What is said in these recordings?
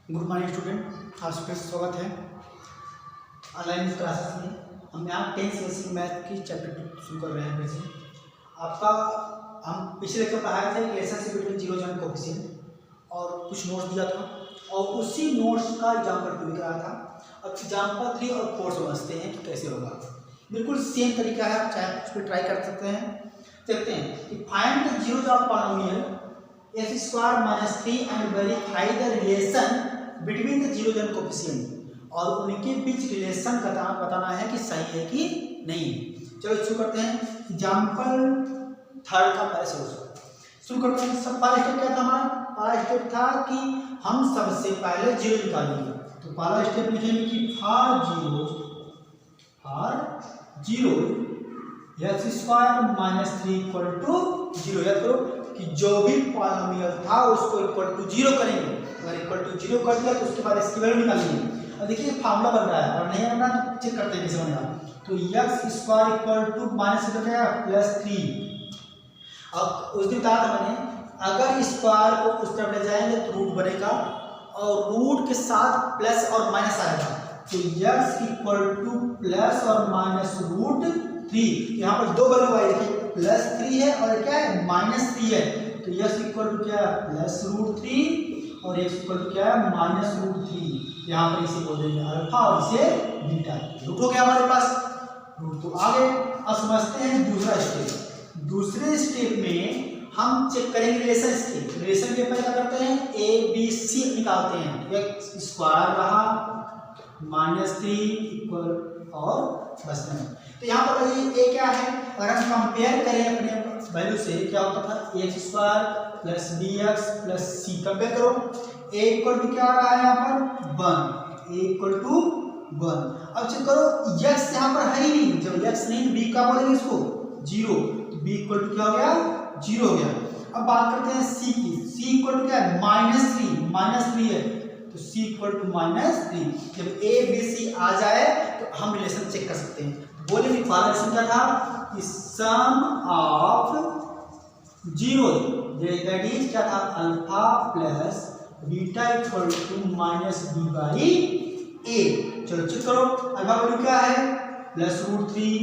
Good morning student, आप सबका स्वागत है ऑनलाइन क्लासेस में। हम यहाँ 10th सेमेस्टर मैथ की चैप्टर शुरू कर रहे हैं। फिर से आपका हम पिछले लेक्चर पढ़ाए थे relationship between zero joint coefficient और कुछ नोट्स दिया था और उसी नोट्स का एग्जाम्पल 2 कराया था। अब एग्जाम्पल 3 और 4 समझते हैं कि कैसे होगा। बिल्कुल सेम तरीका है, आप चाहे कुछ भी ट्राई कर सकते हैं। देखते हैं कि find the zeros of polynomial x square minus 3 and verify the relation between the zero joint coefficient, और उनके बीच रिलेशन बताना है कि सही है कि नहीं। चलो शुरू करते हैं। एग्जाम्पल 3 का पहले शुरू करते हैं। सब पहला स्टेप क्या था हमारा? पहला स्टेप था कि हम सबसे पहले जीरो निकालेंगे। तो पहला स्टेप लिखेंगे कि for zero x square minus 3 equal to 0। याद करो कि जो भी पॉलिनोमियल था उसको इक्वल टू 0 करेंगे। अगर इक्वल टू 0 कर दिया तो उसके बाद इसकी वैल्यू निकालेंगे। अब देखिए फार्मूला बन रहा है और नहीं बन रहा तो चेक करते हैं कैसे बनेगा। तो x square equal to minus क्या प्लस 3। अब उस दिन कहा था मैंने, अगर स्क्वायर को उस तरफ ले जाएंगे तो रूट बनेगा और रूट के साथ प्लस और माइनस आएगा। तो एक्स इक्वल टू प्लस और माइनस रूट 3। यहाँ पर दो वैल्यू आई थी, प्लस 3 है और क्या है माइनस 3 है। तो एक्स इक्वल टू क्या है प्लस रूट 3 और एक्स इक्वल टू क्या है माइनस रूट 3। यहाँ पर इसे बोल देंगे अल्फा और इसे बीटा। रूट हो गया हमारे पास, रूट तो आ गए। अब समझते हैं दूसरा स्टेप। दूसरे स्टेप में हम चेक करेंगे रिलेशन के पहले क्या करते हैं, ए बी सी निकालते हैं। एक्स स्क्वायर रहा माइनस 3 इक्वल और बस में। तो यहाँ पर ये क्या है, अगर हम कंपेयर करें अपने वैल्यू से क्या होता था, x square plus b x plus c. Compare करो, ए इक्वल टू क्या आ रहा है यहाँ पर 1, ए इक्वल टू 1। अब चेक करो एक्स यहाँ पर है ही नहीं, जब एक्स नहीं तो बी का बोलेंगे इसको 0। तो बी इक्वल टू क्या हो गया 0 हो गया। अब बात करते हैं सी की। सी इक्वल टू क्या है माइनस 3 है तो सी इक्वल टू माइनस 3। जब ए बी सी आ जाए तो हम रिलेशन चेक कर सकते हैं। बोलेंगे पहला रिलेशन क्या था कि sum of zero that is क्या था alpha plus beta equal to minus b by a. चलो चेक करो अल्फा वैल्यू क्या है प्लस रूट 3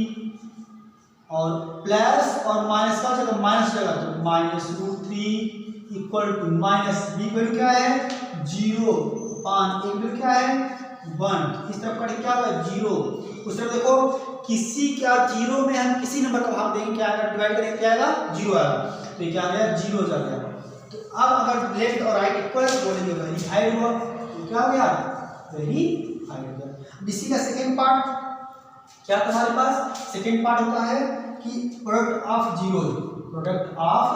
और प्लस और माइनस का जगह माइनस जगह तो minus root 3 equal to minus B value क्या है 0 पान ए वैल्यू क्या है 1। इस तरफ का क्या होगा 0। उस तरफ देखो किसी क्या 0 में हम किसी नंबर का भाग देंगे क्या आएगा, डिवाइड करेंगे क्या आएगा 0 आएगा। तो ये क्या आ गया 0 हो जाएगा। तो अब अगर लेफ्ट और राइट इक्वल है तो बोलेंगे वेरीफाइड हुआ। तो क्या हो गया वेरीफाइड हो गया। इसी का सेकंड पार्ट क्या तुम्हारे पास, सेकंड पार्ट होता है कि product of zero. Product of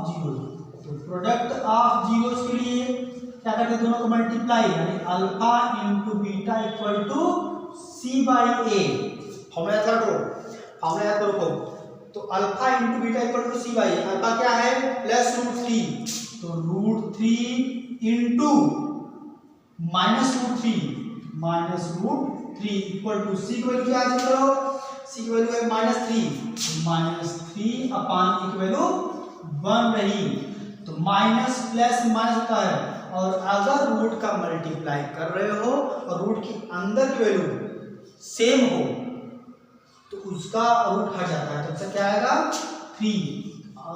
zero. तो प्रोडक्ट ऑफ जीरोस के लिए क्या करते हैं, दोनों को मल्टीप्लाई यानी alpha into beta equal to c by a. Formula याद करो। तो alpha into beta equal to c by a. Alpha क्या है प्लस रूट 3, तो root 3 into minus root 3 equal to c की वैल्यू क्या है, करो सी की वैल्यू है माइनस 3 अपान ए की वैल्यू 1 रही। तो माइनस प्लस माइनस होता है और अगर रूट का मल्टीप्लाई कर रहे हो और रूट के अंदर की वैल्यू सेम हो तो उसका रूट हट जाता है। तो उसका क्या आएगा 3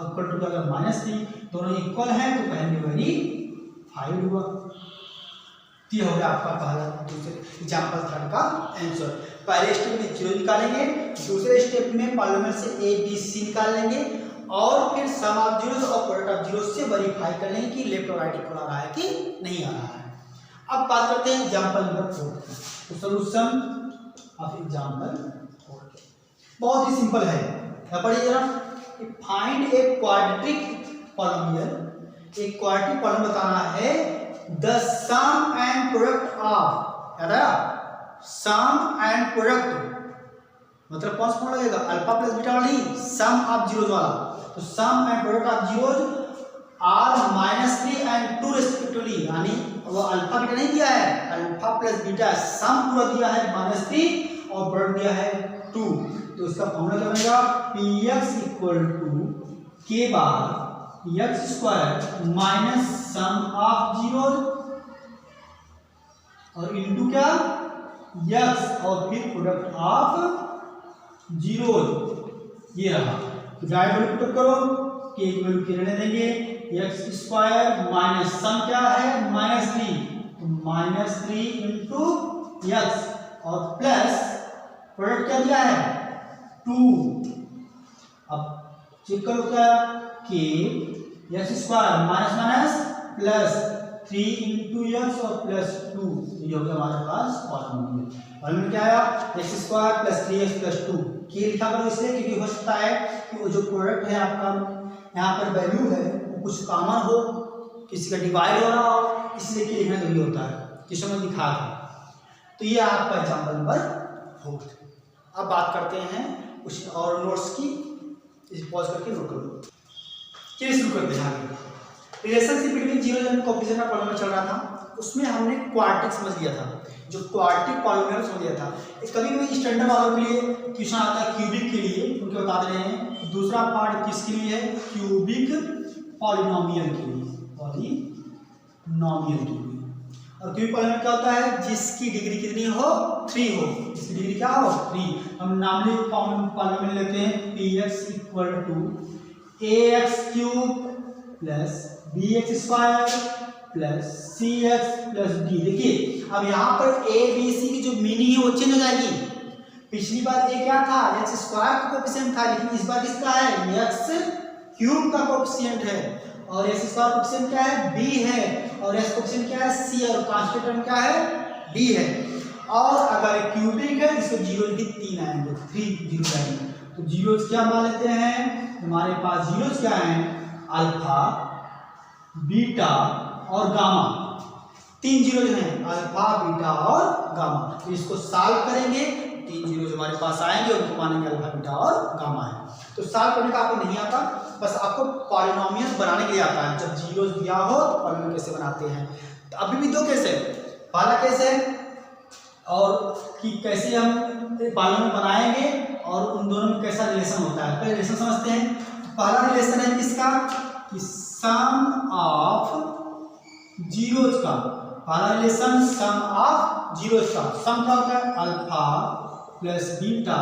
इक्वल टू अगर माइनस 3 दोनों इक्वल हैं तो कहेंगे वेरीफाइड हुआ। ये हो गया आपका पहला दूसरे एग्जाम्पल 3 का आंसर। पहले स्टेप में 0 निकालेंगे, दूसरे स्टेप में पॉलिनोमियल से ए बी सी निकाल लेंगे और फिर सम ऑफ जीरोस और प्रोडक्ट ऑफ जीरोस से वेरीफाई कर लेंगे कि लेफ्ट और राइट इक्वल आ रहा है कि नहीं आ रहा है। अब बात करते हैं एग्जाम्पल नंबर 4 की। तो सॉल्यूशन ऑफ एग्जाम्पल 4 बहुत ही सिंपल है। क्या पढ़िए जरा, फाइंड ए क्वाड्रेटिक पॉलिनोमियल। एक क्वाड्रेटिक पॉलिनोमियल बताना है the sum and product of, याद आया सम एंड प्रोडक्ट मतलब कौन सा फॉर्मूला लगेगा अल्फा प्लस बीटा वाला नहीं, सम ऑफ जीरोस वाला। तो sum and product of zeros are -3 and 2 respectively, यानी वो अल्फा बीटा नहीं दिया है, अल्फा प्लस बीटा सम पूरा दिया है -3 और प्रोडक्ट दिया है 2। तो इसका फॉर्मूला क्या बनेगा px इक्वल टू k बार x square minus sum of zero और इंटू क्या एक्स और फिर प्रोडक्ट ऑफ जीरो, ये रहा। तो डायरेक्ट वैल्यू पुट करो, के की वैल्यू के रहने देंगे, एक्स स्क्वायर माइनस सम क्या है -3, तो -3 इंटू एक्स और प्लस प्रोडक्ट क्या दिया है 2। अब चेक करो क्या के x square minus minus plus 3 into x और प्लस 2, ये हो गया हमारे पास पॉलिनोमियल। क्या आया x square plus 3x plus 2। के लिखा करो इसलिए क्योंकि हो सकता है कि वो जो प्रोडक्ट है आपका यहाँ पर वैल्यू है वो कुछ कॉमन हो, किसी का डिवाइड हो रहा हो, इसलिए के लिखना जरूरी होता है, किसी में दिखा था। तो ये आपका एग्जाम्पल नंबर 4। अब बात करते हैं कुछ और नोट्स की, इसे पॉज करके नोट करो। चलिए शुरू करते हैं आगे। Relationship between zero and coefficient का पॉलिनोमियल चल रहा था, उसमें हमने क्वाड्रेटिक समझ लिया था, जो क्वाड्रेटिक पॉलिनोमियल समझ लिया था। कभी कभी स्टैंडर्ड वालों के लिए क्वेश्चन आता है क्यूबिक के लिए, उनके बता रहे हैं। दूसरा पार्ट किसके लिए है, क्यूबिक पॉलिनोमियल के लिए, पॉलिनोमियल के लिए। और क्यूबिक पॉलिनोमियल क्या होता है, जिसकी डिग्री कितनी हो 3 हो, जिसकी डिग्री क्या हो 3। हम नार्मली पॉलिनोमियल लेते हैं px equal to ax³ plus bx square plus cx plus d। देखिए अब यहाँ पर a b c की जो मीनिंग है वो चेंज हो जाएगी। पिछली बार a क्या था, x स्क्वायर का कोएफिशिएंट था, लेकिन इस बार किसका है, x³ का कोएफिशिएंट है। और x स्क्वायर कोएफिशिएंट क्या है, b है, और x कोएफिशिएंट क्या है, c, और कांस्टेंट टर्म क्या है, d है। और अगर क्यूबिक है इसको जीरो भी 3 आएंगे, 3 जीरो आएंगे। तो जीरोस क्या मान लेते हैं, हमारे पास जीरोस क्या है, अल्फा, बीटा और गामा। 3 जीरो हैं, अल्फा, बीटा और गामा। तो इसको सॉल्व करेंगे, 3 जीरो हमारे पास आएंगे, उनको मानेंगे अल्फा, बीटा और गामा है। तो सॉल्व करने का आपको नहीं आता, बस आपको पॉलिनोमियल बनाने के लिए आता है। जब जीरो दिया हो तो पॉलिनोमियल कैसे बनाते हैं। तो अभी भी 2 केस है, पहला केस है और कि कैसे हम पॉलिनोमियल बनाएंगे और उन दोनों में कैसा रिलेशन होता है। पहले रिलेशन समझते हैं। पहला रिलेशन है किसका, कि सम ऑफ जीरोज का। पहला रिलेशन सम ऑफ जीरोज का। सम क्या होता है, alpha plus beta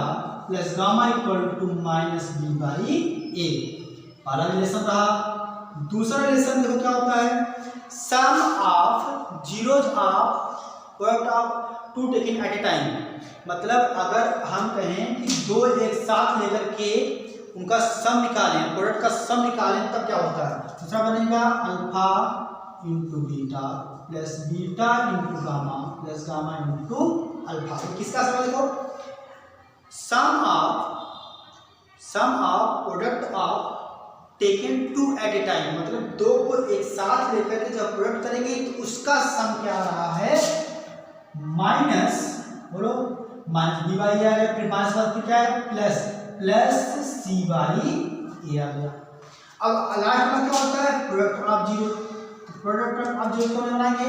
plus gamma equal to -b/a। पहला रिलेशन रहा। दूसरा रिलेशन देखो क्या होता है, sum of zeros of product of 2 taken at a time. मतलब अगर हम कहें कि 2 एक साथ लेकर के उनका सम निकालें, प्रोडक्ट का सम निकालें, तब क्या होता है, दूसरा बनेगा alpha into beta plus beta into gamma plus gamma into alpha. किसका सम देखो, sum of product of taken 2 at a time. मतलब 2 को एक साथ लेकर के जब प्रोडक्ट करेंगे तो उसका सम क्या रहा है, माइनस, बोलो माइनस b/a आ गया, फिर माइनस बाद क्या है, प्लस c/a आ गया। अब लास्ट में क्या होता है, product of zero. Product of zero को बनाएंगे,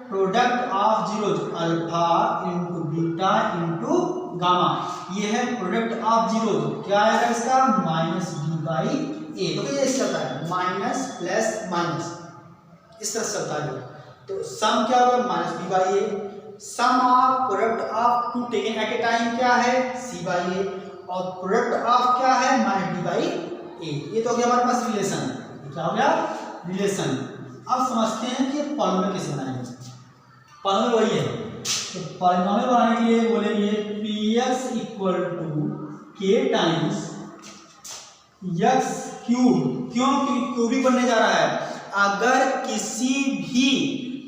product of zero alpha into beta into gamma. ये है प्रोडक्ट ऑफ जीरो, क्या आएगा इसका, -b/a। तो ये चलता है माइनस प्लस माइनस, इस तरह चलता है। तो सम क्या होगा, -b/a। Sum of product of 2 taken at a time क्या है, c/a, और प्रोडक्ट ऑफ क्या है, -b/a। ये तो हो गया हमारे पास रिलेशन। क्या हो गया, रिलेशन। अब समझते हैं कि पॉलिनोमियल कैसे बनाएंगे। पॉलिनोमियल वही है, तो पॉलिनोमियल बनाने के लिए बोलेंगे px equal to k times x cube. क्यों, क्योंकि क्यूबिक बनने जा रहा है। अगर किसी भी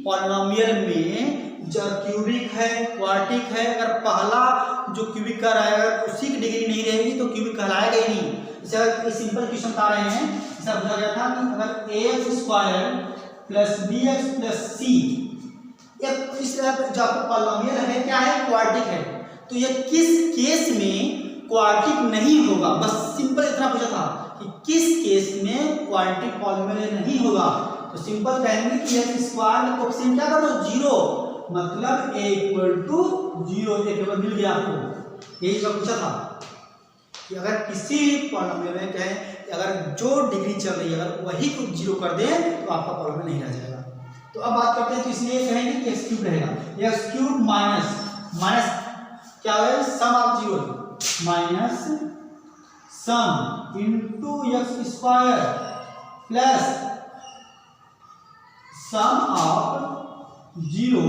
पॉलिनोमियल में जब क्यूबिक है, क्वाड्रेटिक है, अगर पहला जो क्यूबिक का रहेगा उसी की डिग्री नहीं रहेगी तो क्यूबिक कहलाएगा ही नहीं। जैसे सिंपल क्वेश्चन बता रहे हैं, जैसा पूछा गया था कि अगर ax square plus bx plus c, इस तरह जो आपका पॉलिनोमियल है क्या है, क्वाड्रेटिक है, तो ये किस केस में क्वाड्रेटिक नहीं होगा। बस सिंपल इतना पूछा था कि किस केस में क्वाड्रेटिक पॉलिनोमियल नहीं होगा। तो सिंपल कहेंगे कि x स्क्वायर का कोएफिशिएंट क्या कर दो, 0, मतलब a इक्वल टू 0। एक बार मिल गया आपको, यही सब पूछा था कि अगर किसी पॉलिनोमियल में कहें अगर जो डिग्री चल रही है अगर वही को 0 कर दें तो आपका पॉलिनोमियल नहीं रह जाएगा। तो अब बात करते हैं, तो इसलिए कहेंगे कि एक्स क्यूब रहेगा। एक्स क्यूब माइनस क्या है, sum of zero minus sum into x square plus sum of zero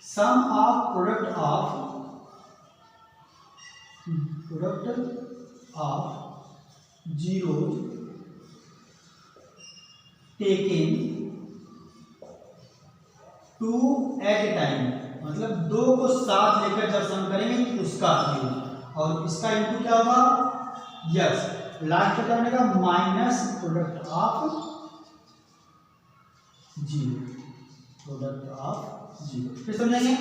sum of product of zero taking two at a time, मतलब दो को साथ लेकर जब सम करेंगे तो उसका क्यूब, और इसका इंटू क्या होगा यस, लास्ट क्या बनेगा माइनस प्रोडक्ट ऑफ जीरो। फिर समझेंगे,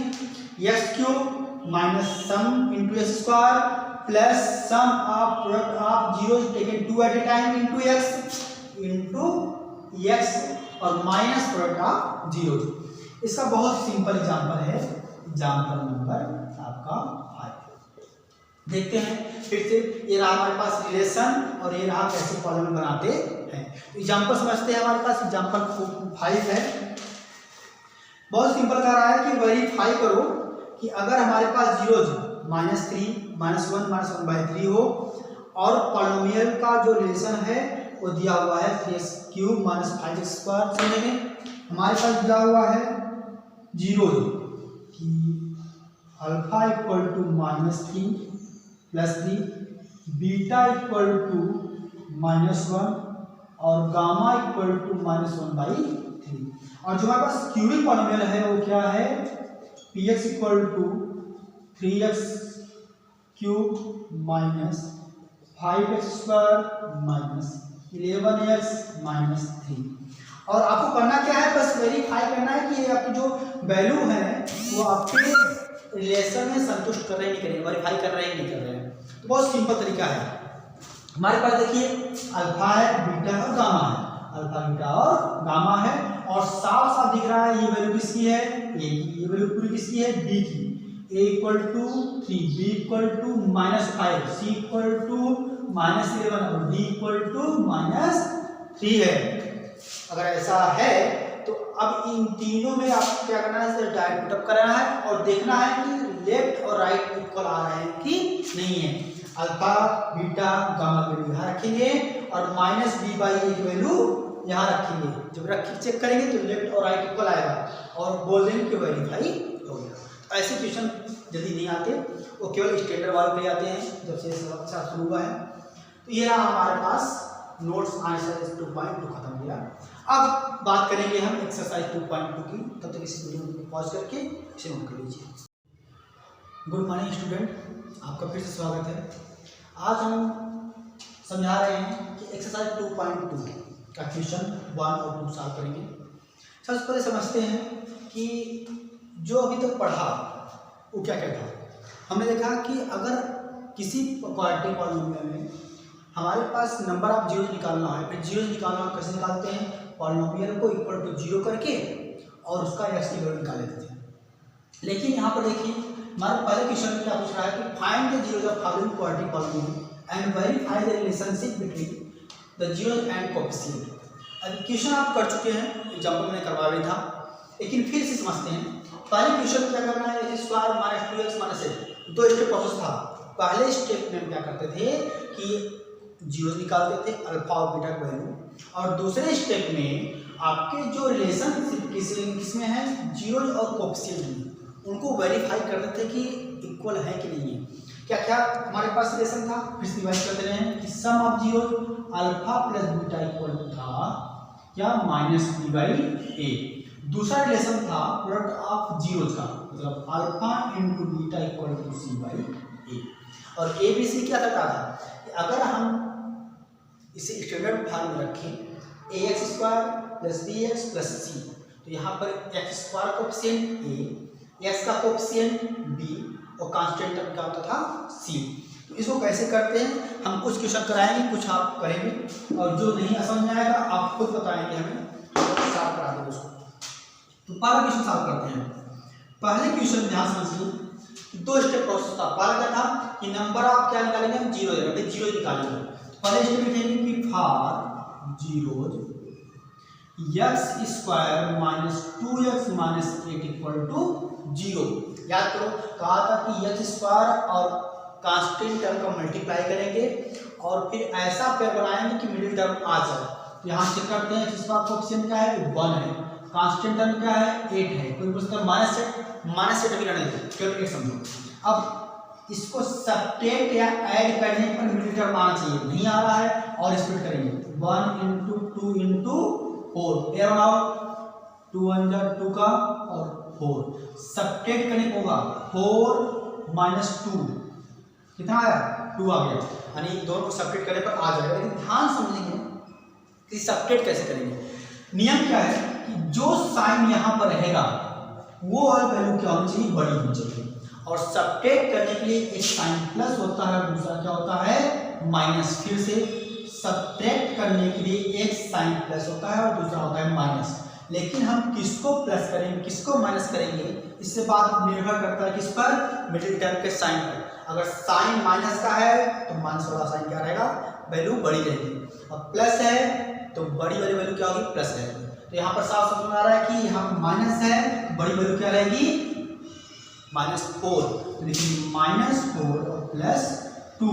x cube minus sum into x square plus sum of product of zero taken to at a time into x और माइनस प्रोडक्ट ऑफ जीरो। इसका बहुत simple example है, example number आपका 5। देखते हैं फिर से, ये रहा हमारे पास रिलेशन और ये रहा कैसे पॉलिनोमियल बनाते हैं। एग्जांपल समझते हैं, हमारे पास एग्जांपल 5 है। बहुत सिंपल कह रहा है कि वेरीफाई करो कि अगर हमारे पास जीरोज -3 -1 -1/3 हो और पॉलिनोमियल का जो रिलेशन है वो दिया हुआ है 3x³ - 5x²। समझेंगे, हमारे पास दिया हुआ है जीरो कि alpha equal to -3 + 3, beta equal to -1 और गामा इक्वल टू -1/3। और जो हमारे पास क्यूबिक पॉलिनोमियल है वो क्या है, px equal to 3x³ - 5x² - 11x - 3। और आपको करना क्या है, बस वेरीफाई करना है कि ये आपकी जो वैल्यू है वो आपके रिलेशन में संतुष्ट कर रहे हैं नहीं कर रहे हैं, वेरीफाई कर रहे हैं नहीं कर रहे हैं। तो बहुत सिंपल तरीका है। हमारे पास देखिए अल्फा है, बीटा और गामा है, अल्फा बीटा और गामा है, और साफ साफ दिख रहा है ये वैल्यू किसकी है, ए की, ये वैल्यू पूरी किसकी है, बी की। a equal to 3, b equal to -5, c equal to -11 और d इक्वल टू -3 है। अगर ऐसा है तो अब इन तीनों में आपको क्या करना है, इसे डायरेक्ट पुटअप करना है और देखना है कि लेफ्ट और राइट इक्वल आ रहे हैं कि नहीं है। अल्फा बीटा गामा वैल्यू यहाँ रखेंगे और -b/a की वैल्यू यहाँ रखेंगे। जब रख के चेक करेंगे तो लेफ्ट और राइट इक्वल आएगा और बोल देंगे कि वेरीफाई हो गया। तो ऐसे क्वेश्चन जल्दी नहीं आते, वो केवल स्टैंडर्ड वाले पे आते हैं जब से अच्छा शुरू हुआ है। तो ये रहा हमारे पास नोट्स एक्सरसाइज 2.2 खत्म हो गया। अब बात करेंगे हम एक्सरसाइज 2.2 की, तब तक इस वीडियो को पॉज करके इसे नोट कर लीजिए। गुड मॉर्निंग स्टूडेंट, आपका फिर से स्वागत है। आज हम समझा रहे हैं कि एक्सरसाइज 2.2 का क्वेश्चन 1 और 2 सॉल्व करेंगे। सबसे पहले समझते हैं कि जो अभी तक पढ़ा वो क्या क्या था। हमने देखा कि अगर किसी क्वाड्रेटिक पॉलिनोमियल में हमारे पास नंबर ऑफ जीरोज निकालना है, फिर जीरोज निकालना है कैसे निकालते हैं, पॉलिनोमियल को इक्वल टू 0 करके और उसका एक्स की वैल्यू निकाल लेते थे। लेकिन यहाँ पर देखिए हमारे पहले क्वेश्चन में क्या पूछ रहा है कि find the zeros of following quadratic polynomial and verify the relationship between the zeros and coefficient. अब क्वेश्चन आप कर चुके हैं, एग्जाम्पल मैंने करवा भी था, लेकिन फिर से समझते हैं। पहले क्वेश्चन क्या करना है, x² - 2x - 8 दो स्टेप प्रोसेस था। पहले स्टेप में हम क्या करते थे कि जीरोज निकालते थे अल्फा और बीटा की वैल्यू, और दूसरे स्टेप में आपके जो रिलेशनशिप किसमें है, जीरोज और कोएफिशिएंट में, उनको वेरीफाई करते थे कि इक्वल है कि नहीं है। क्या क्या हमारे पास रिलेशन था, फिर से डिवाइड कर दे रहे हैं कि sum of zeros alpha plus beta equal था क्या -b/a। दूसरा रिलेशन था प्रोडक्ट ऑफ जीरोज का, मतलब alpha into beta equal to c/a। और a b c क्या करता था कि अगर हम इसे स्टैंडर्ड फॉर्म में रखें ax² + bx + c, तो यहाँ पर x² कोएफिशिएंट a, x का कोएफिशिएंट b और कांस्टेंट टर्म क्या होता था c। तो इसको कैसे करते हैं हम कुछ क्वेश्चन कराएंगे, कुछ आप करेंगे, और जो नहीं समझ में आएगा आप खुद बताएंगे हमें, सॉल्व करा देंगे उसको। तो पहला क्वेश्चन सॉल्व करते हैं। पहले क्वेश्चन ध्यान समझिए, दो स्टेप प्रोसेस था। पहला क्या था कि नंबर ऑफ क्या निकालेंगे हम, जीरो जीरो निकालेंगे। पहले स्टेप लिखेंगे कि for zeros x square minus 2x minus 8 equal to 0। याद करो कहा था कि एक्स स्क्वायर और कांस्टेंट टर्म का मल्टीप्लाई करेंगे और फिर ऐसा पेयर बनाएंगे कि मिडिल टर्म आ जाए। तो यहाँ चेक करते हैं एक्स स्क्वायर कोएफिशिएंट क्या है, 1 है, कांस्टेंट टर्म क्या है, 8 है, कोई पूछता है माइनस सेट भी रहने दो, केवल 8 समझो। अब इसको सब्ट्रैक्ट या ऐड करने पर मिडिल टर्म आना चाहिए, नहीं आ रहा है और स्प्लिट करेंगे 1 इंटू 2 इंटू 4, पेयर बनाओ 2 1 जा 2 का और 4, सब्ट्रैक्ट करने को होगा 4 माइनस 2 कितना आया, 2 आ गया, यानी दोनों को सब्ट्रैक्ट करने पर आ जाएगा। लेकिन ध्यान समझेंगे कि सब्ट्रैक्ट कैसे करेंगे। नियम क्या है कि जो साइन यहाँ पर रहेगा वो वैल्यू क्या होनी चाहिए, बड़ी होनी चाहिए। और सब्ट्रैक्ट करने के लिए एक साइन प्लस होता है, दूसरा क्या होता है माइनस। फिर से सब्ट्रैक्ट करने के लिए एक साइन प्लस होता है और दूसरा होता है माइनस। लेकिन हम किसको प्लस करेंगे किसको माइनस करेंगे, इससे बात निर्भर करता है किस पर, मिडिल टर्म के साइन पर। अगर साइन माइनस का है तो माइनस वाला साइन क्या रहेगा, वैल्यू बड़ी रहेगी, और प्लस है तो बड़ी वाली वैल्यू क्या होगी, प्लस रहेगी। तो यहाँ पर साफ समझ में आ रहा है कि यहाँ माइनस है, बड़ी वैल्यू क्या रहेगी, -4। तो देखिए -4 और +2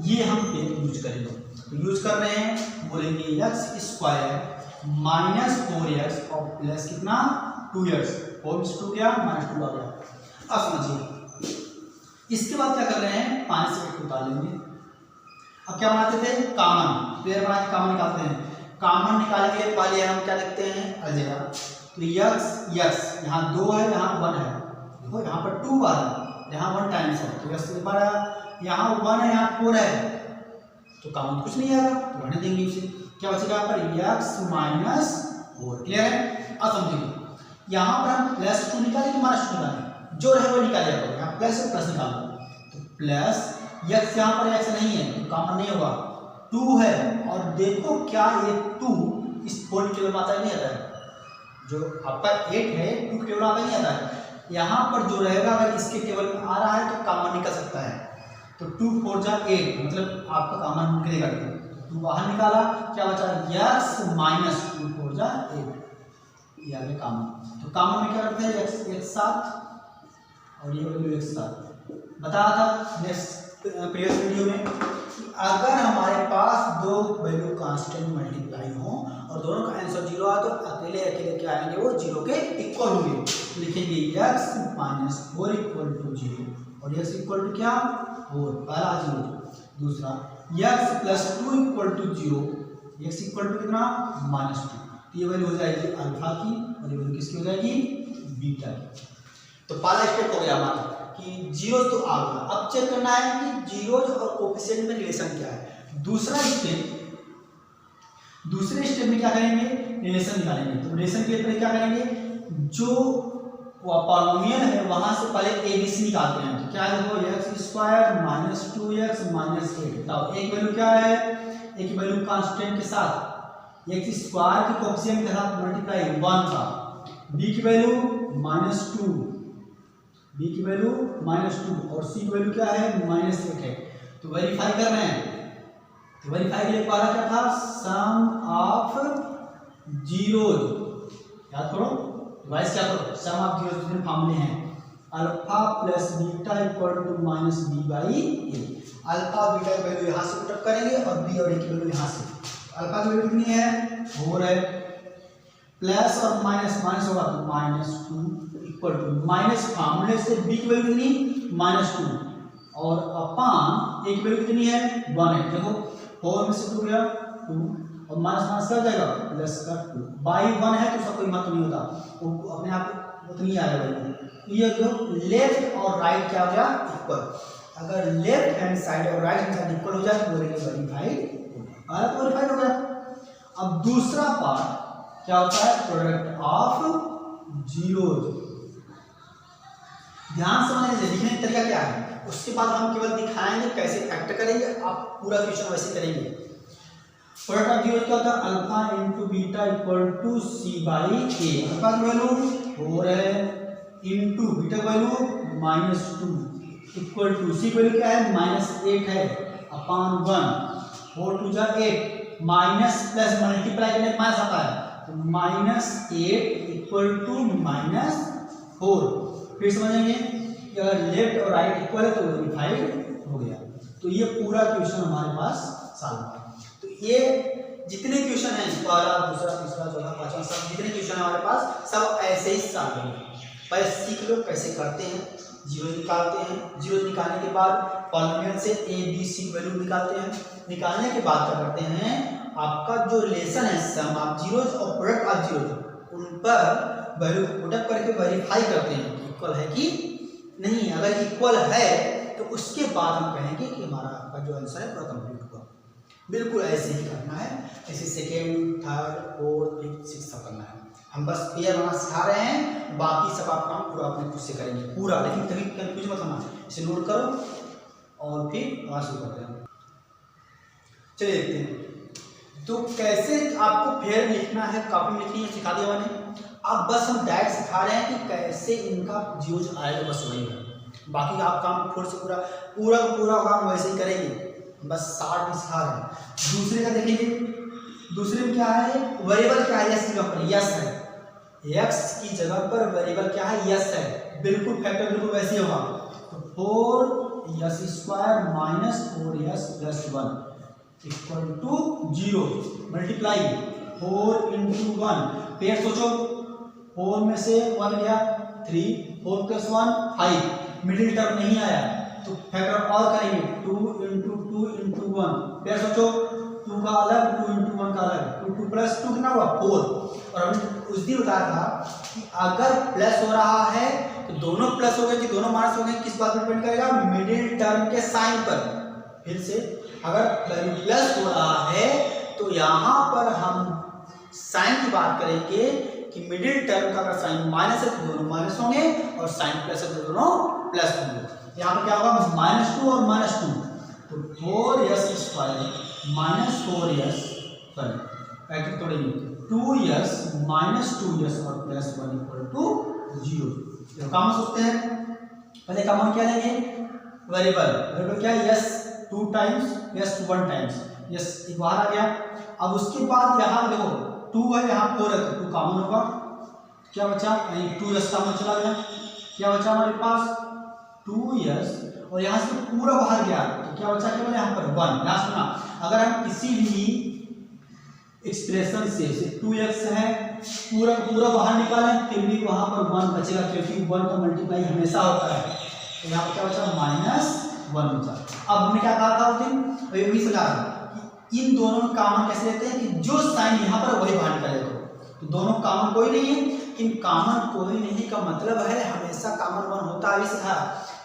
ये हम पे यूज करेंगे। तो यूज कर रहे हैं, बोलेंगे एक्स स्क्वायर माइनस 4x और प्लस कितना 2x, 4 क्या -2 आ गया। अब समझिए इसके बाद क्या कर रहे हैं, 5 से 8 उतार लेंगे। अब क्या बनाते थे, कॉमन, पेयर बना के कॉमन निकालते हैं। कॉमन निकालने के लिए पहले हम क्या लिखते हैं, अलजेब्रा। तो x यहाँ 2 है, यहाँ 1 है, देखो यहाँ पर 2 आ रहा है, यहाँ 1 टाइम्स है, तो x के बाद यहाँ 1 है, यहाँ 4 है, तो कॉमन कुछ नहीं आएगा, तो रहने देंगे उसे। क्या बचेगा यहाँ पर x माइनस 4, क्लियर है। अब समझिए यहाँ पर हम +2 निकालें कि -2 निकालें, जो रहे वो निकालिए, यहाँ प्लस से प्लस निकालो, तो प्लस x यहाँ पर x नहीं है तो कॉमन नहीं होगा, 2 है, और देखो क्या ये 2 इस 4 की टेबल में आता है, नहीं आता है, जो आपका 8 है 2 की टेबल में आता नहीं आता है। यहाँ पर जो रहेगा अगर इसके टेबल में आ रहा है तो कॉमन निकल सकता है, तो 2 4 जा 8, मतलब आपका कॉमन निकलेगा, तो 2 बाहर निकाला, क्या बचा x माइनस 2 4 जा 8, ये आ गया कॉमन। तो कॉमन में क्या करते हैं, x एक साथ और ये वैल्यू एक साथ। बताया था नेक्स्ट प्रीवियस वीडियो में कि अगर हमारे पास दो वैल्यू कांस्टेंट मल्टीप्लाई हो और दोनों का आंसर 0 आ तो अकेले अकेले क्या आएंगे, वो 0 के इक्वल होंगे। लिखेंगे x माइनस 4 इक्वल टू 0 और x इक्वल टू क्या 4, पहला 0, दूसरा x plus 2 equal to 0, x equal to कितना -2। ये वैल्यू हो जाएगी अल्फा की और ये वैल्यू किसकी हो जाएगी, बीटा की। तो पहला स्टेप हो गया हमारा कि जीरोज तो आ गया। अब चेक करना है कि जीरोज और कोएफिशिएंट में रिलेशन क्या है। दूसरे स्टेप में क्या करेंगे, रिलेशन निकालेंगे। तो रिलेशन के लिए क्या करेंगे, जो पॉलिनोमियल है वहां से पहले एबीसी निकालते हैं। तो क्या है, देखो x square minus 2x minus 8, बताओ एक वैल्यू क्या है, एक वैल्यू कांस्टेंट के साथ एक्स स्क्वायर के कोएफिशिएंट के साथ मल्टीप्लाई 1 था, बी की वैल्यू -2, बी की वैल्यू -2 और सी की वैल्यू क्या है -8 है। तो वेरीफाई कर रहे हैं, तो वेरीफाई के लिए पहला क्या था, सम ऑफ जीरोज, याद करो वाइस क्या करो, सम ऑफ जीरोज के फार्मूले हैं, alpha plus beta equal to -b/a। Alpha beta की वैल्यू यहाँ से पुटअप करेंगे और बी और ए की वैल्यू यहाँ से। अल्फा की वैल्यू कितनी है 4 है, प्लस और माइनस होगा तो -2 इक्वल टू माइनस फार्मूले से बी की वैल्यू कितनी -2 और अपान ए की वैल्यू कितनी है 1 है। देखो 4 में से 2 गया 2 और माइनस कर जाएगा प्लस का 2 बाई 1 है तो उसका कोई मतलब नहीं होता, वो अपने आप उतनी आएगा वैल्यू। ये जो लेफ्ट और राइट क्या हो गया इक्वल, अगर लेफ्ट हैंड साइड और राइट हैंड साइड इक्वल हो जाए तो बोलेंगे वेरीफाइड हो गया। अब दूसरा पार्ट क्या होता है, प्रोडक्ट ऑफ जीरोज। ध्यान से समझने से लिखने का तरीका क्या है, उसके बाद हम केवल दिखाएंगे कैसे फैक्टर करेंगे, आप पूरा क्वेश्चन वैसे करेंगे। प्रोडक्ट ऑफ जीरोज क्या होता है, alpha into beta equal to c/a। Alpha की वैल्यू 4 है इंटू बीटा की value -2 equal to C value क्या है -8 है अपॉन 1 4 2 जा 8 माइनस प्लस मल्टीप्लाई करने माइनस आता है तो -8 इक्वल टू -4। फिर समझेंगे कि अगर लेफ्ट और राइट इक्वल है तो वेरीफाइड हो गया। तो ये पूरा क्वेश्चन हमारे पास सॉल्व है। तो ये जितने क्वेश्चन हैं पहला दूसरा तीसरा चौथा पांचवा सब जितने क्वेश्चन है हमारे पास सब ऐसे ही सॉल्व होंगे। पहले सीख लो कैसे करते हैं, जीरो निकालते हैं, जीरो निकालने के बाद पॉलिनोमियल से ए बी सी वैल्यू निकालते हैं, निकालने के बाद क्या करते हैं आपका जो रिलेशन है सम ऑफ जीरोज और प्रोडक्ट ऑफ जीरोज उन पर वैल्यू को पुट अप करके वेरीफाई करते हैं कि इक्वल है कि नहीं। अगर इक्वल है तो उसके बाद हम कहेंगे कि हमारा आपका जो आंसर है पूरा कंप्लीट हुआ। बिल्कुल ऐसे ही करना है, ऐसे second third fourth fifth six सब करना है। हम बस पेयर बनाना सिखा रहे हैं, बाकी सब आप काम पूरा अपने खुद से करेंगे पूरा। लेकिन कभी कंफ्यूज मत होना, इसे नोट करो और फिर आगे शुरू करते हैं। चलिए देखते हैं तो कैसे आपको पेयर लिखना है, कॉपी में लिखनी है सिखा दिया मैंने। अब बस हम डायरेक्ट सिखा रहे हैं कि कैसे इनका यूज आएगा, बस वही है। बाकी आप काम फिर से पूरा काम वैसे ही करेंगे, बस शार्ट में सिखा रहे हैं। दूसरे का देखेंगे, दूसरे में क्या है वेरिएबल क्या है, यस की जगह पर यस है, एक्स की जगह पर वेरिएबल क्या है यस है। बिल्कुल फैक्टर बिल्कुल वैसे ही होगा तो 4s² minus 4s plus 1 equal to 0 multiply 4 into 1 pair सोचो 4 में से 1 गया 3 4 प्लस 1 5 मिडिल टर्म नहीं आया तो फैक्टर और करेंगे 2 इंटू 2 इंटू 1 पेयर सोचो 2 का अलग 2 इंटू 1 का अलग 2 2 प्लस 2 कितना हुआ 4। और हमने उस दिन बताया था कि अगर प्लस हो रहा है तो दोनों प्लस हो गए कि दोनों माइनस हो गए किस बात पर डिपेंड करेगा मिडिल टर्म के साइन पर। फिर से अगर वैल्यू प्लस हो रहा है तो यहाँ पर हम साइन की बात करेंगे कि मिडिल टर्म का अगर साइन माइनस है तो दोनों माइनस होंगे और साइन प्लस है तो दोनों प्लस होंगे। यहाँ पर क्या होगा -2 और -2 तो 4s² minus 4s sorry packet तोड़ेंगे 2s माइनस 2s और प्लस 1 इक्वल टू 0। तो कॉमन सोचते हैं, पहले कॉमन क्या लेंगे वेरिएबल क्या है yes 2 times yes 1 times yes एक बाहर आ गया। अब उसके बाद यहाँ देखो 2 है यहाँ 4 है तो 2 कॉमन होगा, क्या बचा 2s कॉमन चला गया, क्या बचा हमारे पास 2s और यहाँ से पूरा बाहर गया तो क्या बचा केवल यहाँ पर 1। यहाँ सुना अगर हम किसी भी एक्सप्रेशन से 2x है पूरा बाहर निकालें फिर भी वहां पर 1 बचेगा क्योंकि 1 का मल्टीप्लाई हमेशा होता है। तो यहाँ पर क्या बचा -1 बचा। अब हमने क्या कहा था उस दिन वही समझा कि इन दोनों में कॉमन कैसे लेते हैं कि जो साइन यहाँ पर वही बाहर निकालेगा तो दोनों कॉमन कोई नहीं है। इन कॉमन कोई नहीं का मतलब है हमेशा कॉमन 1 होता है। सिखा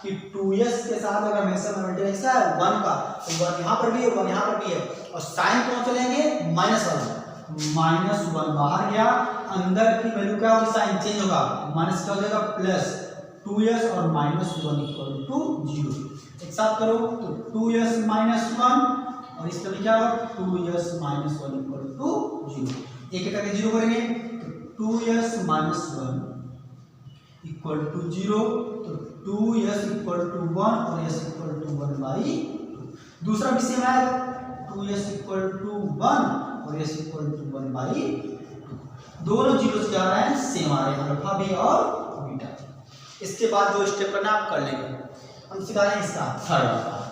कि 2s के साथ अगर हमेशा मल्टीप्लाई है 1 का तो 1 यहाँ पर भी है 1 यहाँ पर भी है और साइन कौन से लेंगे -1 बाहर गया अंदर की वैल्यू क्या होगी साइन चेंज होगा माइनस क्या हो जाएगा प्लस 2s और -1 इक्वल टू 0। एक साथ करो तो 2s -1 और इस तरह क्या होगा 2s -1 इक्वल टू 0। एक एक करके 0 करेंगे तो 2s -1 इक्वल टू 0 तो 2s इक्वल टू 1 और s इक्वल टू 1/2। दूसरा भी सेम है 2s इक्वल टू 1 और s इक्वल टू 1/2। दोनों जीरो से जा रहे हैं सेम आ रहे हैं अल्फा भी और बीटा। इसके बाद जो स्टेप करना आप कर लेंगे। हम सिखा रहे हैं इसका थर्ड पार्ट।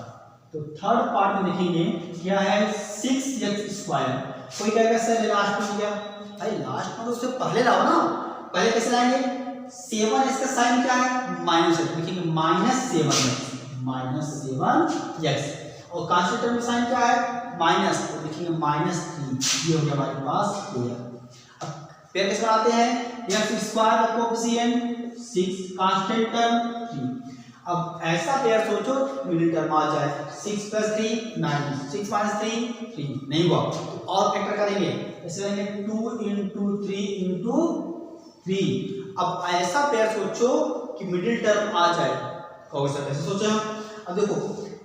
तो थर्ड पार्ट में देखेंगे क्या है 6x²। कोई कहेगा सर लास्ट में हो गया, भाई लास्ट में तो उससे पहले लाओ ना, पहले कैसे लाएंगे 7 इसका साइन क्या है माइनस है लिखेंगे -7x और कांस्टेंट टर्म में साइन क्या है माइनस तो लिखेंगे -3। ये हो गया हमारे पास पेयर। अब पेयर कैसे बनाते हैं x² का कोएफिशिएंट 6 कांस्टेंट टर्म 3। अब ऐसा पेयर सोचो मिडिल टर्म आ जाए 6 + 3 9 6 - 3 3 नहीं हुआ तो और फैक्टर करेंगे ऐसे करेंगे 2 × 3 × 3। अब ऐसा पेयर सोचो कि मिडिल टर्म आ जाए कौन सा कैसे सोचा। अब देखो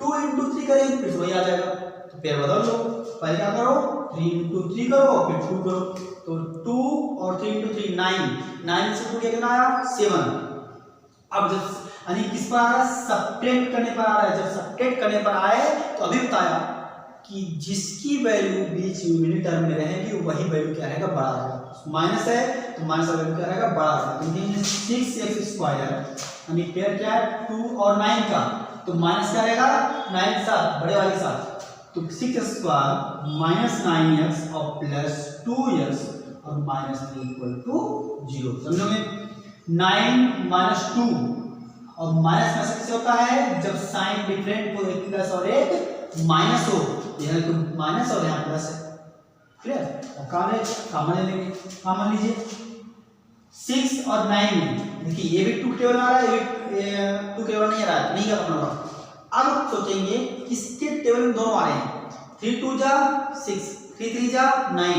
2 × 3 करेंगे फिर वही आ जाएगा तो पेयर बदल लो। पहले क्या करो 3 × 3 करो फिर 2 करो तो 2 और 3 × 3 9 9 से 2 कितना आया 7। अब यानी किस पर आ रहा है, सब्ट्रैक्ट करने पर आ रहा है। जब सब्ट्रैक्ट करने पर आए तो अभी बताया कि जिसकी वैल्यू बीच में मिडिल टर्म में रहेगी वही वैल्यू क्या रहेगा, बड़ा रहेगा। माइनस है तो माइनस का वैल्यू क्या रहेगा, बड़ा रहेगा। 6x² यानी पेयर क्या है 2 और 9 का, तो माइनस क्या रहेगा 9 के साथ, बड़े वाले के साथ, तो 6² माइनस 9x और प्लस 2x और माइनस 3 = 0। समझोगे, 9 माइनस 2 और माइनस में कैसे होता है, जब साइन डिफरेंट हो, एक प्लस और एक माइनस हो, यहाँ तो माइनस और यहाँ प्लस है। क्लियर, और कॉमन ले लेंगे, कॉमन लीजिए 6 और 9 में देखिए ये भी 2 टेबल आ रहा है, ये 2 टेबल नहीं आ रहा है, नहीं का अपना होगा। अब सोचेंगे किसके टेबल में दोनों आ रहे हैं, 3 2 जा 6, 3 3 जा 9,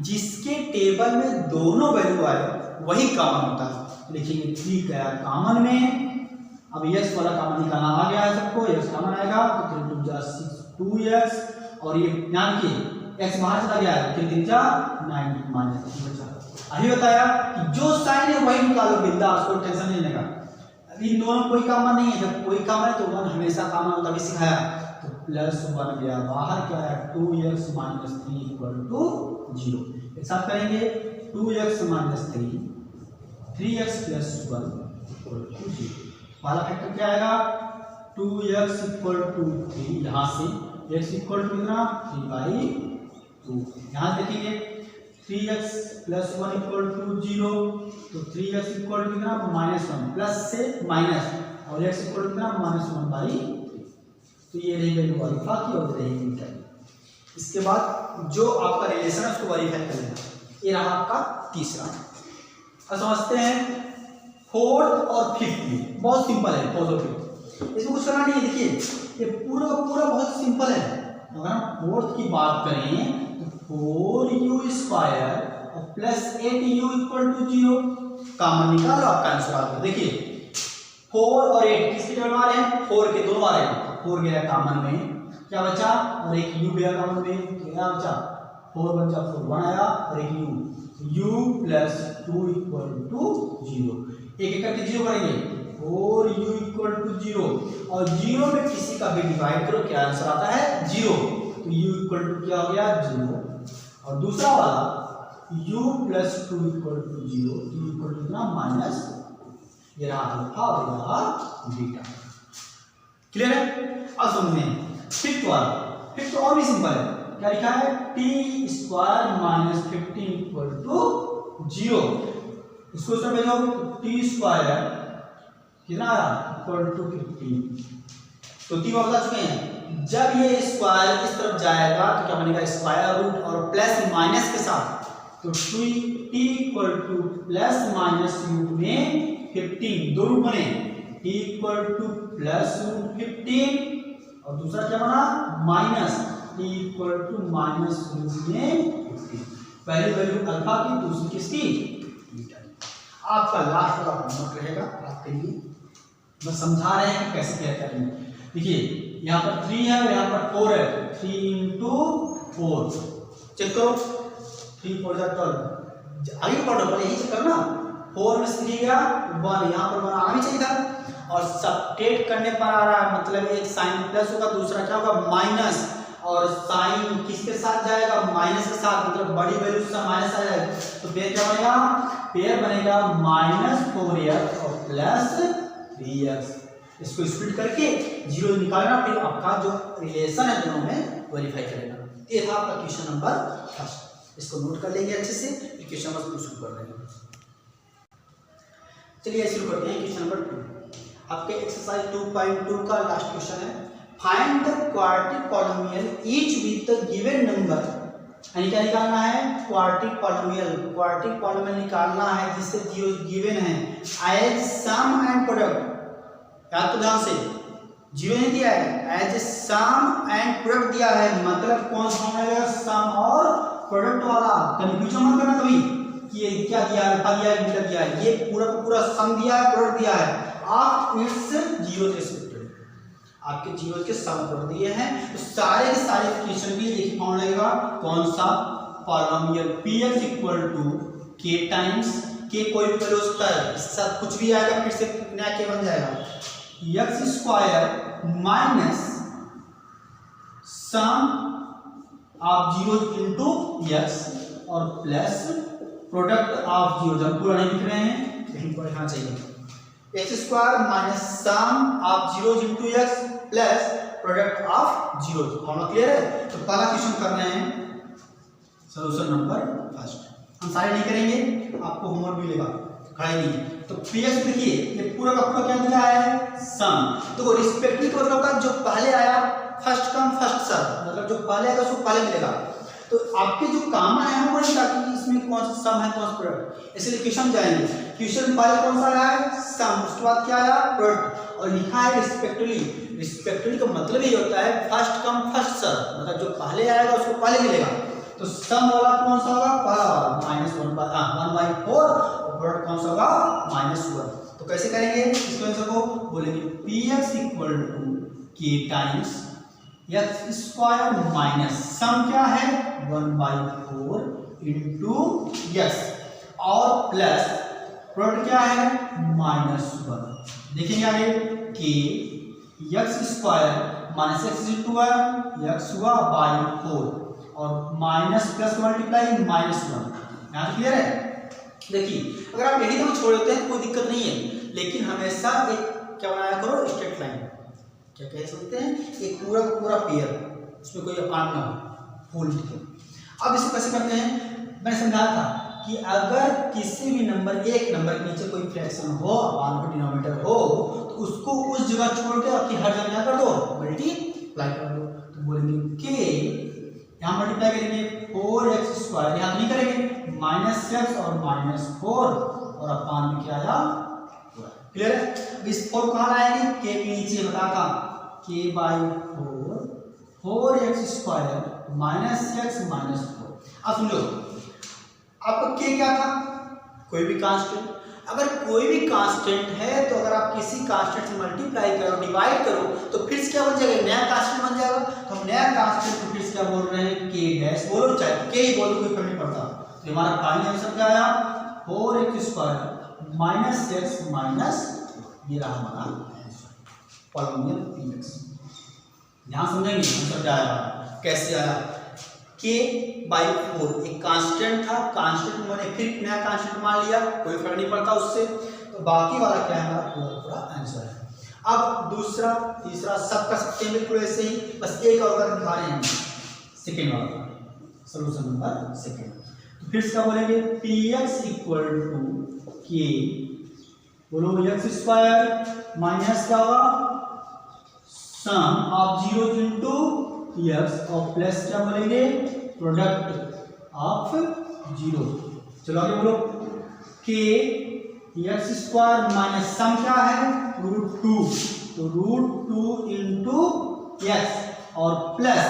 जिसके टेबल में दोनों वैल्यू आए वही कॉमन होता है। लिखेंगे 3 गया कॉमन में, अब यस वाला कॉमन निकालना आ गया है सबको, यस कॉमन आएगा तो 3 2 जा 6 2x और ये ध्यान के x बाहर चला गया है, 3 3 जा 9 माइनस बचा। अभी बताया कि जो साइन है वही निकालो बिंदास, कोई टेंशन नहीं लेगा। इन दोनों कोई कॉमन नहीं है, जब कोई कॉमन है तो 1 हमेशा कॉमन होता है, अभी सिखाया। तो +1 गया बाहर, क्या है 2x - 3 = 0। एक साथ करेंगे 2x - 3 3x + 1 = 0। वाला फैक्टर क्या आएगा, 2x = 3, यहाँ से x = कितना 3/2। यहाँ देखेंगे 3x + 1 = 0, तो 3x = कितना -1, प्लस से माइनस, और x = कितना -1/3। तो ये रही वैल्यू अल्फा की और रही बीटा। इसके बाद जो आपका रिलेशन है उसको वेरीफाई कर लेना। ये रहा आपका तीसरा। अब समझते हैं 4th और 5th में, बहुत सिंपल है 4th और 5th, इसमें कुछ करना नहीं है। देखिए ये पूरा बहुत सिंपल है। अगर हम 4th की बात करें तो 4u² और प्लस 8u = 0, कॉमन निकालो आपका आंसर आ गया। देखिए 4 और 8 किसके टेबल में आ रहे हैं, 4 के दोनों आ रहे हैं, 4 गया कॉमन में, क्या बचा, और एक u गया कॉमन में, क्या बचा 4 बचा 4 1 आया, और एक u + 2 = 0। एक एक करके 0 करेंगे, 4u = 0 और 0 में किसी का भी डिवाइड करो, क्या आंसर आता है 0, तो u = क्या हो गया 0। और दूसरा वाला u + 2 = 0, u = कितना माइनस, ये रहा अल्फा और ये रहा बीटा। क्लियर है। अब समझे 5th वाला, 5th और भी सिंपल है। क्या लिखा है, t² - 15 = 0। इसको इसमें भेजोगे तो t² कितना आया =15। तो 3 बता चुके हैं। जब ये स्क्वायर इस तरफ जाएगा तो क्या बनेगा, स्क्वायर रूट और प्लस माइनस के साथ, तो t +- में 15 दो रूट बने, t +√15 और दूसरा क्या बना माइनस, t -√में 15। पहली वैल्यू अल्फा की, दूसरी किसकी बीटा की। आपका लास्ट वाला होमवर्क रहेगा आपके लिए, बस समझा रहे हैं कि कैसे क्या करेंगे। देखिए यहाँ पर 3 है और यहाँ पर 4 है, 3 × 4 चेक करो, 3 4 12, आगे पढ़ो पहले यही चेक करना। 4 में 3 गया 1, यहाँ पर 1 आना चाहिए था, और सब्ट्रैक्ट करने पर आ रहा है, मतलब एक साइन प्लस होगा, दूसरा क्या होगा माइनस, और साइन किसके साथ जाएगा माइनस के साथ, मतलब बड़ी वैल्यू से माइनस आ जाएगा, तो पेयर क्या बनेगा, पेयर बनेगा -4x और +3x। इसको स्प्लिट करके 0 निकालना, फिर आपका जो रिलेशन है दोनों में वेरीफाई करेगा। ये था आपका क्वेश्चन नंबर 1। इसको नोट कर लेंगे अच्छे से, फिर क्वेश्चन नंबर 2 शुरू कर देंगे। चलिए शुरू करते हैं क्वेश्चन नंबर 2। आपके एक्सरसाइज 2.2 का लास्ट क्वेश्चन है, find the quadratic polynomial each with the given number. यानी क्या निकालना है, क्वाड्रेटिक पॉलिनोमियल निकालना है जिससे 0 गिवन है, एज सम एंड प्रोडक्ट। याद तो ध्यान से, 0 नहीं दिया है, एज सम एंड प्रोडक्ट दिया है, मतलब कौन सा होगा, सम और प्रोडक्ट वाला। कंफ्यूजन मत करना कभी कि ये क्या दिया है, अल्फा दिया है बीटा दिया है, ये पूरा का पूरा सम दिया है प्रोडक्ट दिया है। आप इट्स 0 रिस्पेक्टेड, आपके 0 के सम प्रोडक्ट दिए हैं, तो सारे के सारे इक्वेशन के लिए देखिए कौन लगेगा, कौन सा पॉलिनोमियल px = k टाइम्स के कोई भी वैल्यू हो सकता है, इसके साथ कुछ भी आएगा फिर से नया के बन जाएगा। X square minus sum of zero into x और प्लस प्रोडक्ट ऑफ जीरो। हम पूरा नहीं लिख रहे हैं लेकिन पढ़ना चाहिए। X square minus sum of zero into x plus product of zero. Formula clear है? तो पहला क्वेश्चन कर रहे हैं सॉल्यूशन नंबर फर्स्ट। हम सारे नहीं करेंगे, आपको होमवर्क भी मिलेगा, खड़ा ही नहीं। तो पीएस देखिए ये पूरा का पूरा क्या दिया है सम। तो रिस्पेक्टिव का मतलब होता है जो पहले आया फर्स्ट कम फर्स्ट सर्व, मतलब जो पहले आएगा उसको पहले मिलेगा। तो आपके जो काम आया है वो ताकि इसमें कौन सा सम है कौन सा प्रोडक्ट, इसलिए क्वेश्चन जाएंगे। क्वेश्चन पहले कौन सा आया है सम, उसके बाद क्या आया प्रोडक्ट और लिखा है रिस्पेक्टिवली। रिस्पेक्टिवली का मतलब ये होता है फर्स्ट कम फर्स्ट सर्व, मतलब जो पहले आएगा उसको पहले मिलेगा। तो सम वाला कौन सा होगा पहला वाला -1/4 और प्रोडक्ट कौन सा होगा -1। तो कैसे करेंगे इसको आंसर को बोलेंगे px = k times x square minus सम क्या है 1/4 इंटू एक्स और प्लस प्रोडक्ट क्या है -1। देखेंगे आगे कि x square minus x into x हुआ बाई 4 और माइनस प्लस मल्टीप्लाई -1। यहाँ क्लियर है? देखिए अगर आप यही तो छोड़ देते हैं कोई दिक्कत नहीं है, लेकिन हमेशा एक क्या बनाया करो स्ट्रेट लाइन, क्या कह सकते हैं एक पूरा पूरा पेयर, उसमें कोई अपान ना हो फुल। अब इसको कैसे करते हैं मैंने समझाया था कि अगर किसी भी नंबर एक नंबर के नीचे कोई फ्रैक्शन हो अपान को डिनोमिनेटर हो तो उसको उस जगह छोड़ के आपकी हर जगह क्या कर दो मल्टीप्लाई कर दो। तो बोलेंगे के यहाँ मल्टीप्लाई करेंगे 4x², यहाँ नहीं करेंगे -x और -4 और अपान में क्या आया क्लियर है? इस 4 कहाँ लाएंगे के नीचे बताता k/4 4x² -x -4। अब समझो आपका के क्या था कोई भी कांस्टेंट। अगर कोई भी कांस्टेंट है तो अगर आप किसी कांस्टेंट से मल्टीप्लाई करो डिवाइड करो तो फिर से क्या बन जाएगा नया कांस्टेंट बन जाएगा। तो हम नया कांस्टेंट को फिर से क्या बोल रहे हैं के डैश बोलो चाहे के ही बोलो कोई फर्क नहीं पड़ता। तो हमारा फाइनल आंसर क्या आया 4x² -x ये रहा हमारा पॉलिनोमियल px। ध्यान समझेंगे आंसर क्या आया कैसे आया। k/4 एक कांस्टेंट था, कांस्टेंट मैंने फिर नया कांस्टेंट मान लिया, कोई फर्क नहीं पड़ता उससे। तो बाकी वाला क्या है हमारा पूरा पूरा आंसर है। अब दूसरा तीसरा सब कर सकते हैं बिल्कुल ऐसे ही, बस एक और दिखा रहे हैं सेकेंड वाला सॉल्यूशन नंबर सेकेंड। तो फिर क्या बोलेंगे px = k बोलो x² माइनस क्या होगा सम ऑफ जीरो इंटू एक्स और प्लस क्या बोलेंगे प्रोडक्ट ऑफ जीरो। चलो आगे बोलो के x² माइनस सम क्या है √2, तो √2 इंटू एक्स और प्लस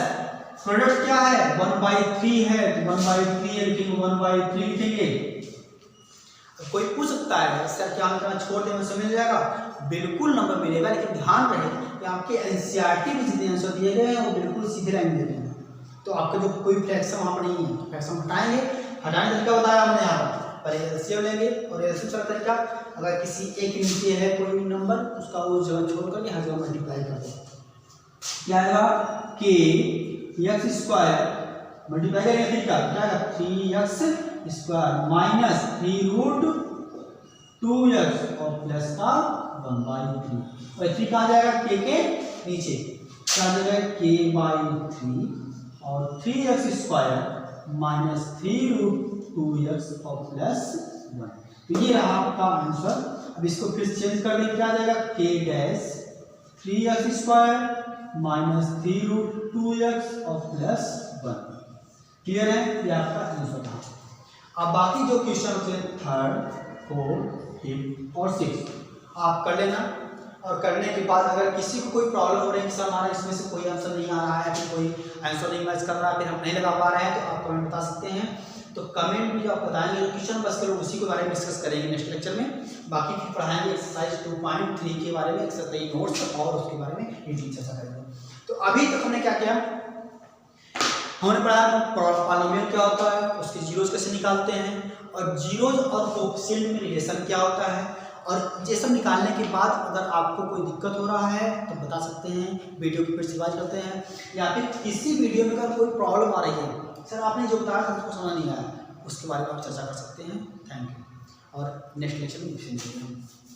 प्रोडक्ट क्या है 1/3 है तो 1/3 लिखेंगे 1/3 लिखेंगे। कोई पूछ सकता है सर क्या हम छोड़ दें उससे मिल जाएगा, बिल्कुल नंबर मिलेगा, लेकिन ध्यान रहे कि आपके एनसीईआरटी में जितने आंसर दिए गए हैं वो बिल्कुल सीधे लाइन देते हैं। तो आपका जो कोई फ्रैक्शन वहाँ पर नहीं है, तो फ्रैक्शन हटाएंगे, हटाने तरीका बताया हमने यहाँ पर। पहले एलसीएम लेंगे और एलसीएम का तरीका अगर किसी एक के नीचे है कोई नंबर उसका वो जगह छोड़ करके हर जगह मल्टीप्लाई कर दो। क्या आएगा के x² मल्टीप्लाई करेंगे तरीका क्या आएगा 3x² माइनस 3√2x और प्लस का 1/3 और 3 कहाँ जाएगा के नीचे क्या आ जाएगा k/3 और 3x² माइनस 3√2x और प्लस 1। तो ये रहा आपका आंसर। अब इसको फिर चेंज कर देंगे क्या आ जाएगा k dash 3x² minus 3√2x और प्लस 1। क्लियर है? ये आपका आंसर था। अब बाकी जो क्वेश्चन होते हैं 3rd 4th 5th और 6th आप कर लेना, और करने के बाद अगर किसी को कोई प्रॉब्लम हो रही है कि सर हमारा इसमें से कोई आंसर नहीं आ रहा है, फिर कोई आंसर नहीं मैच कर रहा है, फिर हम नहीं लगा पा रहे हैं, तो आप कमेंट बता सकते हैं। तो कमेंट भी जो आप बताएंगे क्वेश्चन बस करो उसी के बारे में डिस्कस करेंगे नेक्स्ट लेक्चर में। बाकी फिर पढ़ाएंगे एक्सरसाइज 2.3 के बारे में, एक्सरसाइज नोट्स और उसके बारे में डिटेल चर्चा करेंगे। तो अभी तक हमने क्या किया, हमने पढ़ा पॉलिनोमियल क्या होता है, उसके जीरो जीरोज कैसे निकालते हैं, और जीरोज और कोएफिशिएंट में रिलेशन क्या होता है, और ये सब निकालने के बाद अगर आपको कोई दिक्कत हो रहा है तो बता सकते हैं, वीडियो की फिर से रिवाइज करते हैं, या फिर किसी वीडियो में अगर कोई प्रॉब्लम आ रही है, सर आपने जो बताया था उसको समझ नहीं आया, उसके बारे में आप चर्चा कर सकते हैं। थैंक यू, और नेक्स्ट लेक्चर में मिलेंगे।